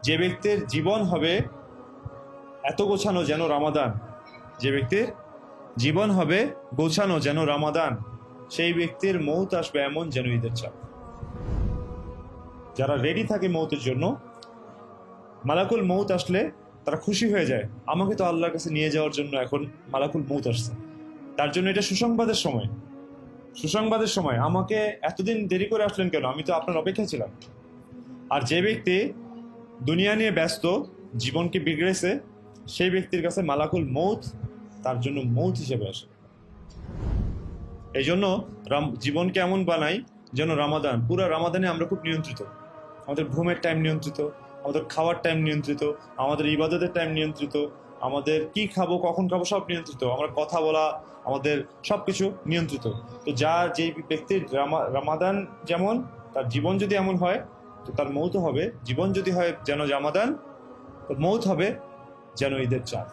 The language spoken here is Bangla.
যে ব্যক্তির জীবন হবে এত গোছানো যেন রমাদান, যে ব্যক্তির জীবন হবে গোছানো যেন রমাদান, সেই ব্যক্তির মৌত আসবে এমন যেন ঈদের চাঁদ। যারা রেডি থাকে মৌতের জন্য, মালাকুল মৌত আসলে তারা খুশি হয়ে যায়, আমাকে তো আল্লাহর কাছে নিয়ে যাওয়ার জন্য এখন মালাকুল মৌত আসছে, তার জন্য এটা সুসংবাদের সময়। সুসংবাদের সময়, আমাকে এতদিন দেরি করে আসলেন কেন, আমি তো আপনার অপেক্ষায় ছিলাম। আর যে ব্যক্তি দুনিয়া নিয়ে ব্যস্ত, জীবনকে বিগড়েছে, সেই ব্যক্তির কাছে মালাকুল মৌত তার জন্য মৌত হিসেবে আসে। এই জন্য জীবনকে এমন বানাই যেন রমাদান, পুরো রমাদানে আমরা খুব নিয়ন্ত্রিত। আমাদের ঘুমের টাইম নিয়ন্ত্রিত, আমাদের খাওয়ার টাইম নিয়ন্ত্রিত, আমাদের ইবাদতের টাইম নিয়ন্ত্রিত, আমাদের কি খাবো কখন খাবো সব নিয়ন্ত্রিত, আমরা কথা বলা, আমাদের সব কিছু নিয়ন্ত্রিত। তো যেই ব্যক্তির রমাদান যেমন, তার জীবন যদি এমন হয় তো তার মৌত হবে, জীবন যদি হয় যেন রমাদান, তো মৌত হবে যেন ঈদের চাঁদ।